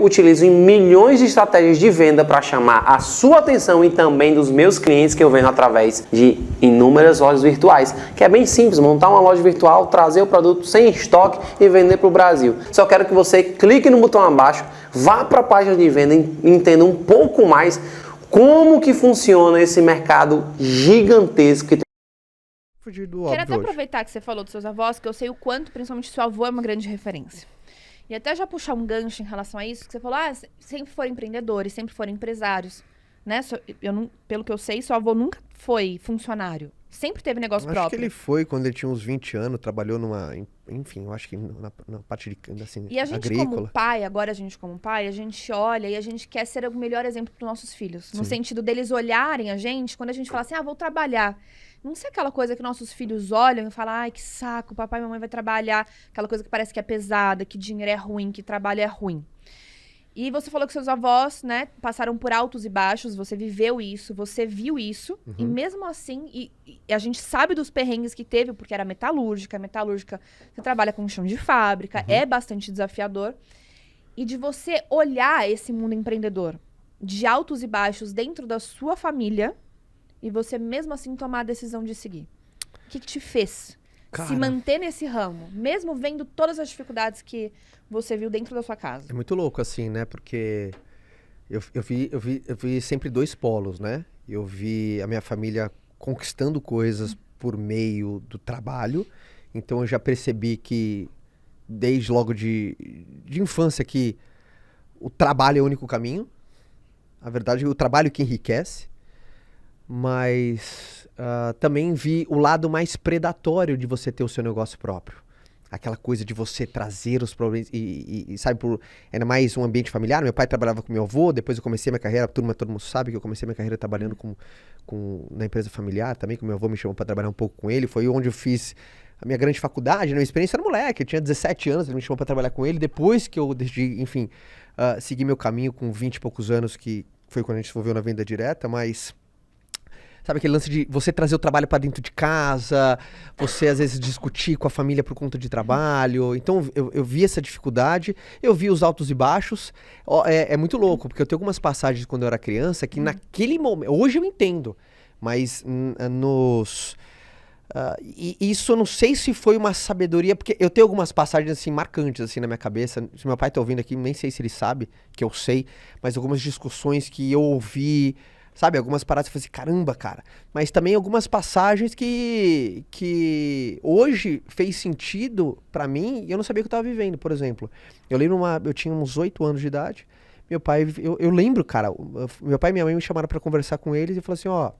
eu utilizo em milhões de estratégias de venda para chamar a sua atenção e também dos meus clientes que eu vendo através de inúmeras lojas virtuais, que é bem simples, montar uma loja virtual, trazer o produto sem estoque e vender para o Brasil. Só quero que você clique no botão abaixo, vá para a página de venda e entenda um pouco mais como que funciona esse mercado gigantesco que tem. Quero até aproveitar que você falou dos seus avós, que eu sei o quanto, principalmente, seu avô é uma grande referência. E até já puxar um gancho em relação a isso, que você falou, sempre foram empreendedores, sempre foram empresários, né? Pelo que eu sei, seu avô nunca foi funcionário. Sempre teve negócio próprio. Acho que ele foi quando ele tinha uns 20 anos, trabalhou enfim, eu acho que na parte de assim, e a gente agrícola. Como pai, agora a gente como pai, a gente olha e a gente quer ser o melhor exemplo para os nossos filhos. No sentido deles olharem a gente, quando a gente fala assim, vou trabalhar. Não sei aquela coisa que nossos filhos olham e falam, ai, que saco, papai e mamãe vai trabalhar. Aquela coisa que parece que é pesada, que dinheiro é ruim, que trabalho é ruim. E você falou que seus avós, né, passaram por altos e baixos, você viveu isso, você viu isso, e mesmo assim, e a gente sabe dos perrengues que teve, porque era metalúrgica, você trabalha com chão de fábrica, é bastante desafiador, e de você olhar esse mundo empreendedor, de altos e baixos dentro da sua família, e você mesmo assim tomar a decisão de seguir. O que te fez se manter nesse ramo, mesmo vendo todas as dificuldades que você viu dentro da sua casa? É muito louco, assim, né? Porque eu vi sempre dois polos, né? Eu vi a minha família conquistando coisas por meio do trabalho. Então eu já percebi que, desde logo de infância, que o trabalho é o único caminho. Na verdade, o trabalho que enriquece. Mas também vi o lado mais predatório de você ter o seu negócio próprio. Aquela coisa de você trazer os problemas e sabe, ainda mais um ambiente familiar. Meu pai trabalhava com meu avô, depois eu comecei minha carreira, todo mundo sabe que eu comecei minha carreira trabalhando na empresa familiar também, que meu avô me chamou para trabalhar um pouco com ele. Foi onde eu fiz a minha grande faculdade, né? Minha experiência era moleque, eu tinha 17 anos, ele me chamou para trabalhar com ele. Depois que eu decidi, enfim, seguir meu caminho com 20 e poucos anos, que foi quando a gente se envolveu na venda direta, mas... Sabe aquele lance de você trazer o trabalho para dentro de casa, você às vezes discutir com a família por conta de trabalho. Então eu vi essa dificuldade, eu vi os altos e baixos. É muito louco, porque eu tenho algumas passagens quando eu era criança que naquele momento... Hoje eu entendo, mas e isso eu não sei se foi uma sabedoria, porque eu tenho algumas passagens assim marcantes assim na minha cabeça. Se meu pai tá ouvindo aqui, nem sei se ele sabe, que eu sei, mas algumas discussões que eu ouvi... Sabe, algumas paradas que eu falei assim, caramba, cara. Mas também algumas passagens que hoje fez sentido pra mim e eu não sabia que eu tava vivendo. Por exemplo, eu tinha uns 8 anos de idade. Meu pai, eu lembro, cara, meu pai e minha mãe me chamaram pra conversar com eles e falaram assim,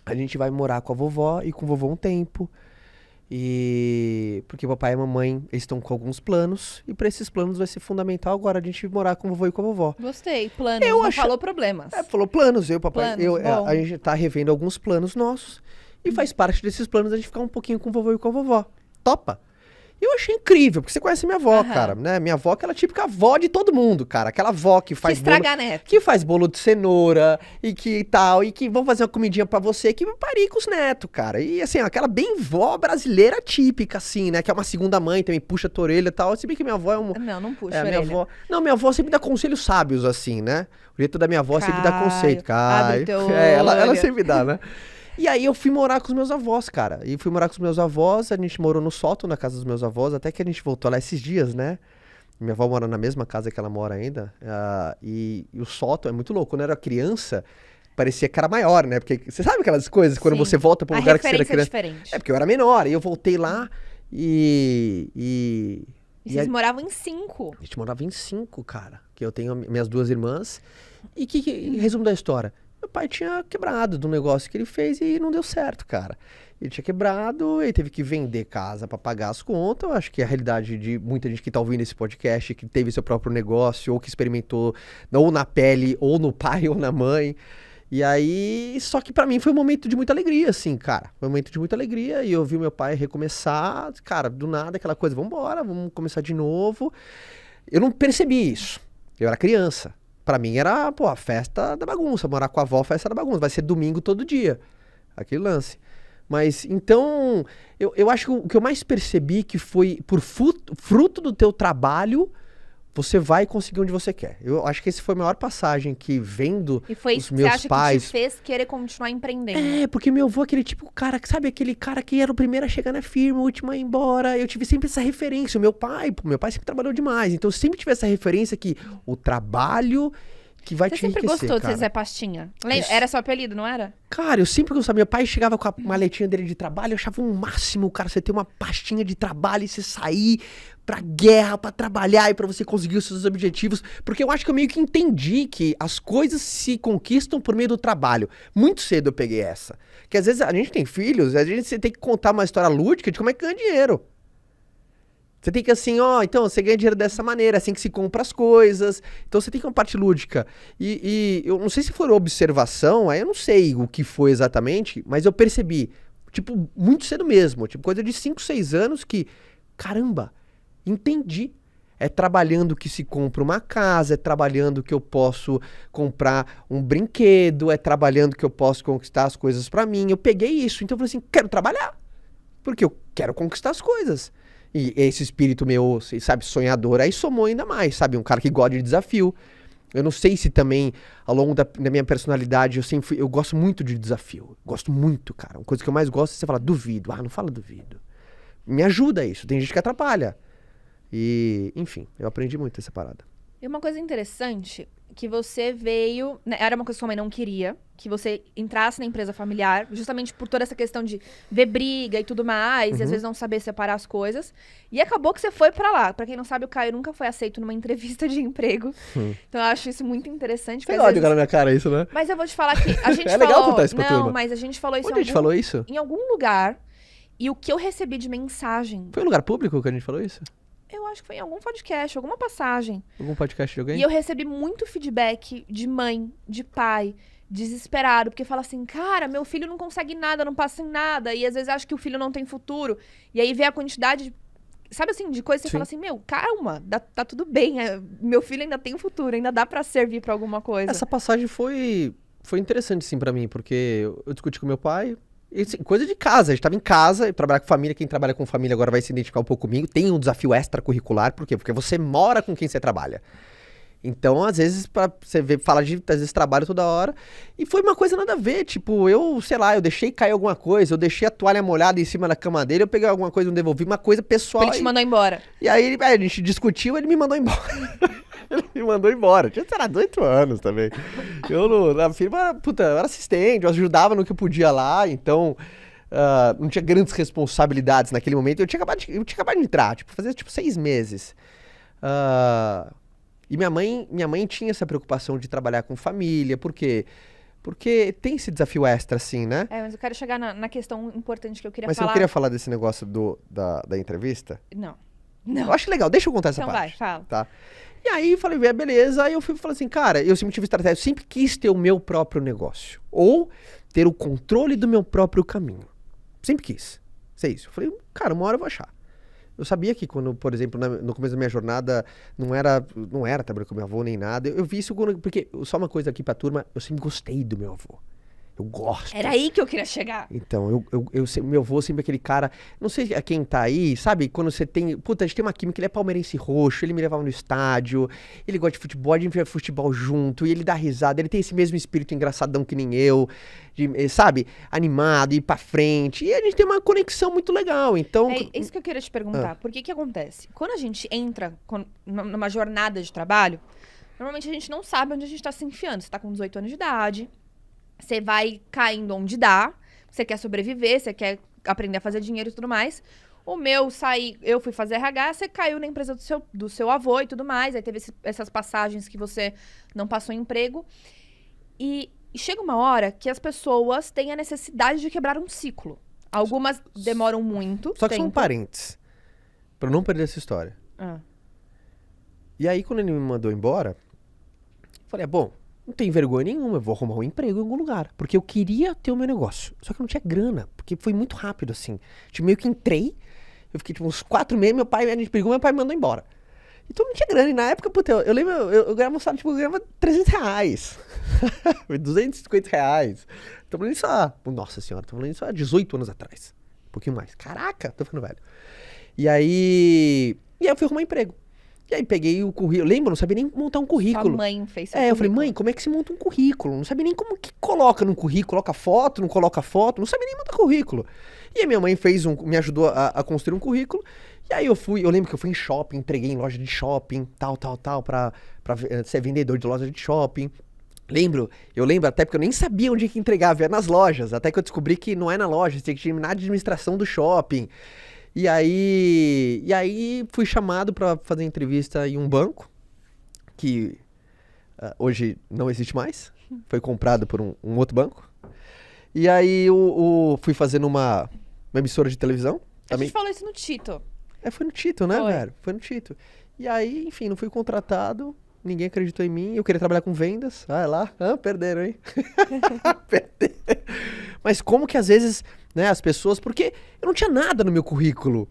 a gente vai morar com a vovó e com o vovô um tempo. Porque o papai e a mamãe estão com alguns planos e para esses planos vai ser fundamental agora a gente morar com o vovô e com a vovó. Gostei, planos, não falou problemas. Falou planos, papai, planos, a gente tá revendo alguns planos nossos e faz parte desses planos a gente ficar um pouquinho com o vovô e com a vovó. Topa? Eu achei incrível, porque você conhece minha avó, cara, né? Minha avó, aquela típica avó de todo mundo, cara. Aquela avó que faz que faz bolo de cenoura e que tal, e que vão fazer uma comidinha pra você, que parir com os netos, cara. E assim, aquela bem vó brasileira típica, assim, né? Que é uma segunda mãe, também puxa a tua orelha e tal. Se bem que minha avó é uma... Não puxa a orelha. Minha avó sempre dá conselhos sábios, assim, né? O jeito da minha avó sempre dá conceito. Abre teu olho. Ela sempre dá, né? E aí eu fui morar com os meus avós, cara. E fui morar com os meus avós, a gente morou no sótão na casa dos meus avós, até que a gente voltou lá esses dias, né? Minha avó mora na mesma casa que ela mora ainda. E o sótão é muito louco. Quando eu era criança, parecia que era maior, né? Porque você sabe aquelas coisas, quando você volta para um lugar que você era criança... diferente. Porque eu era menor, e eu voltei lá E vocês moravam em 5? A gente morava em 5, cara. Que eu tenho minhas 2 irmãs. E resumo da história... Meu pai tinha quebrado do negócio que ele fez e não deu certo, cara. Ele tinha quebrado, ele teve que vender casa para pagar as contas. Eu acho que é a realidade de muita gente que tá ouvindo esse podcast, que teve seu próprio negócio, ou que experimentou ou na pele, ou no pai, ou na mãe. E aí, só que pra mim foi um momento de muita alegria, assim, cara. Foi um momento de muita alegria e eu vi meu pai recomeçar, cara, do nada, aquela coisa, vambora, vamos começar de novo. Eu não percebi isso. Eu era criança. Pra mim era, a festa da bagunça. Morar com a avó, festa da bagunça. Vai ser domingo todo dia. Aquele lance. Mas, então, eu acho que o que eu mais percebi que foi por fruto do teu trabalho, você vai conseguir onde você quer. Eu acho que esse foi a maior passagem que vendo E foi os isso que você meus acha pais... que te fez querer continuar empreendendo. É, porque meu avô é aquele tipo cara, sabe, aquele cara que era o primeiro a chegar na firma, o último a ir embora. Eu tive sempre essa referência. O meu pai sempre trabalhou demais. Então eu sempre tive essa referência que o trabalho que vai Você te sempre enriquecer, gostou de cara. ser Zé Pastinha? Isso. Era seu apelido, não era? Cara, eu sempre gostava. Meu pai chegava com a maletinha dele de trabalho, eu achava um máximo, cara, você ter uma pastinha de trabalho e você sair pra guerra, pra trabalhar e pra você conseguir os seus objetivos. Porque eu acho que eu meio que entendi que as coisas se conquistam por meio do trabalho. Muito cedo eu peguei essa. Que às vezes a gente tem filhos, a gente você tem que contar uma história lúdica de como é que ganha dinheiro. Você tem que assim, então você ganha dinheiro dessa maneira, assim que se compra as coisas. Então você tem que uma parte lúdica. E eu não sei se for observação, aí eu não sei o que foi exatamente, mas eu percebi, tipo, muito cedo mesmo, tipo, coisa de 5, 6 anos que, caramba, entendi. É trabalhando que se compra uma casa, é trabalhando que eu posso comprar um brinquedo, é trabalhando que eu posso conquistar as coisas pra mim. Eu peguei isso, então eu falei assim, quero trabalhar, porque eu quero conquistar as coisas. E esse espírito meu, sabe, sonhador, aí somou ainda mais, sabe? Um cara que gosta de desafio. Eu não sei se também, ao longo da minha personalidade, eu gosto muito de desafio. Gosto muito, cara. Uma coisa que eu mais gosto é você falar, duvido. Não fala duvido. Me ajuda isso. Tem gente que atrapalha. E, enfim, eu aprendi muito essa parada. E uma coisa interessante, que você veio... né, era uma coisa que sua mãe não queria, que você entrasse na empresa familiar, justamente por toda essa questão de ver briga e tudo mais, e às vezes não saber separar as coisas. E acabou que você foi pra lá. Pra quem não sabe, o Caio nunca foi aceito numa entrevista de emprego. Então eu acho isso muito interessante. Tem ódio na minha cara isso, né? Mas eu vou te falar que a gente É legal contar isso pra não, turma. mas a gente falou isso Onde a gente falou isso? em algum lugar. E o que eu recebi de mensagem, Foi em lugar público que a gente falou isso? eu acho que foi em algum podcast, alguma passagem. Algum podcast de alguém? E eu recebi muito feedback de mãe, de pai, desesperado, porque fala assim, cara, meu filho não consegue nada, não passa em nada, e às vezes acha que o filho não tem futuro. E aí vê a quantidade, sabe assim, de coisas que você fala assim, meu, calma, tá tudo bem, meu filho ainda tem futuro, ainda dá pra servir pra alguma coisa. Essa passagem foi interessante, sim, pra mim, porque eu discuti com meu pai, e, assim, coisa de casa, a gente tava em casa, trabalhar com família, quem trabalha com família agora vai se identificar um pouco comigo, tem um desafio extracurricular, por quê? Porque você mora com quem você trabalha. Então, às vezes, você fala de, às vezes, trabalho toda hora, e foi uma coisa nada a ver, tipo, eu deixei cair alguma coisa, eu deixei a toalha molhada em cima da cama dele, eu peguei alguma coisa e não devolvi, uma coisa pessoal. Ele te mandou embora. E aí, a gente discutiu, ele me mandou embora. Ele me mandou embora. Tinha, sei lá, 18 anos também. Eu, na firma, puta, eu era assistente, eu ajudava no que eu podia lá, então não tinha grandes responsabilidades naquele momento. Eu tinha acabado de entrar, fazia 6 meses. E minha mãe tinha essa preocupação de trabalhar com família, por quê? Porque tem esse desafio extra, assim, né? Mas eu quero chegar na questão importante que eu queria Mas falar. você não queria falar desse negócio da entrevista? Não. Eu acho legal, deixa eu contar essa Então parte. vai, fala. Tá? E aí, falei, beleza. Aí eu falei assim, cara, eu sempre tive estratégia, eu sempre quis ter o meu próprio negócio. Ou ter o controle do meu próprio caminho. Sempre quis. Isso é isso. Eu falei, cara, uma hora eu vou achar. Eu sabia que quando, por exemplo, no começo da minha jornada, não era trabalhando com meu avô nem nada. Eu vi isso porque, só uma coisa aqui pra turma, eu sempre gostei do meu avô. Eu gosto. Era aí que eu queria chegar. Então, meu avô sempre aquele cara, não sei a quem tá aí, sabe? Quando você tem, puta, a gente tem uma química, ele é palmeirense roxo, ele me levava no estádio, ele gosta de futebol, a gente vê futebol junto, e ele dá risada, ele tem esse mesmo espírito engraçadão que nem eu, sabe? Animado, ir pra frente, e a gente tem uma conexão muito legal, então... É isso que eu queria te perguntar. Por que acontece? Quando a gente entra numa jornada de trabalho, normalmente a gente não sabe onde a gente tá se enfiando. Você tá com 18 anos de idade, você vai caindo onde dá, você quer sobreviver, você quer aprender a fazer dinheiro e tudo mais. Eu fui fazer RH, você caiu na empresa do seu avô e tudo mais, aí teve essas passagens que você não passou emprego. E chega uma hora que as pessoas têm a necessidade de quebrar um ciclo. Algumas demoram muito Só que são tempo. parentes, pra eu não perder essa história. E aí, quando ele me mandou embora, eu falei, bom, não tem vergonha nenhuma, eu vou arrumar um emprego em algum lugar. Porque eu queria ter o meu negócio. Só que eu não tinha grana, porque foi muito rápido, assim. Meio que entrei, eu fiquei uns 4 meses, a gente brigou, meu pai me mandou embora. Então não tinha grana, e na época, puta, eu lembro, eu ganhava um salário, eu ganhava R$300. R$250. Tô falando isso nossa senhora, tô falando isso há 18 anos atrás. Um pouquinho mais. Caraca, tô ficando velho. E aí eu fui arrumar emprego. E aí peguei o currículo. Lembra? Não sabia nem montar um currículo. Sua mãe fez seu Eu falei, currículo. mãe, como é que se monta um currículo? Não sabia nem como que coloca num currículo. Coloca foto, não coloca foto. Não sabia nem montar currículo. E a minha mãe me ajudou a construir um currículo. E aí eu lembro que eu fui em shopping, entreguei em loja de shopping, tal, pra ser vendedor de loja de shopping. Eu lembro até porque eu nem sabia onde que entregava, ia nas lojas. Até que eu descobri que não é na loja, você tem que terminar a administração do shopping. E aí fui chamado para fazer entrevista em um banco, que hoje não existe mais, foi comprado por um outro banco. E aí fui fazer numa emissora de televisão. A Também. gente falou isso no Tito. Foi no Tito, né, Foi. velho? Foi no Tito. E aí, enfim, não fui contratado, ninguém acreditou em mim, eu queria trabalhar com vendas. Lá, perderam, hein? Perderam. Mas como que às vezes, né, as pessoas... Porque eu não tinha nada no meu currículo.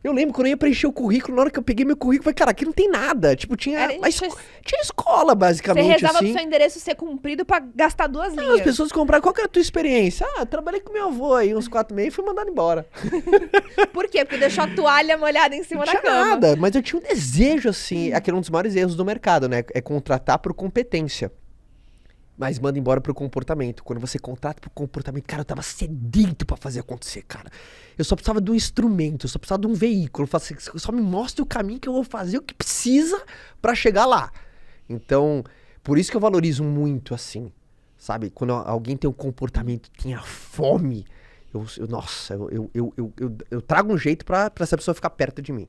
Eu lembro quando eu ia preencher o currículo, na hora que eu peguei meu currículo, eu falei, cara, aqui não tem nada. Tipo, tinha escola, basicamente, Você rezava assim. pro seu endereço ser cumprido pra gastar 2 linhas. As pessoas compraram, qual que era a tua experiência? Trabalhei com meu avô aí uns 4 meses e fui mandado embora. Por quê? Porque deixou a toalha molhada em cima Não da tinha cama. nada, mas eu tinha um desejo, assim, aquele é um dos maiores erros do mercado, né? É contratar por competência. Mas manda embora pro comportamento. Quando você contrata pro comportamento, cara, eu tava sedento pra fazer acontecer, cara. Eu só precisava de um instrumento, eu só precisava de um veículo. Eu falava assim, só me mostra o caminho que eu vou fazer, o que precisa pra chegar lá. Então, por isso que eu valorizo muito, assim, sabe? Quando alguém tem um comportamento, tem a fome, eu trago um jeito pra essa pessoa ficar perto de mim.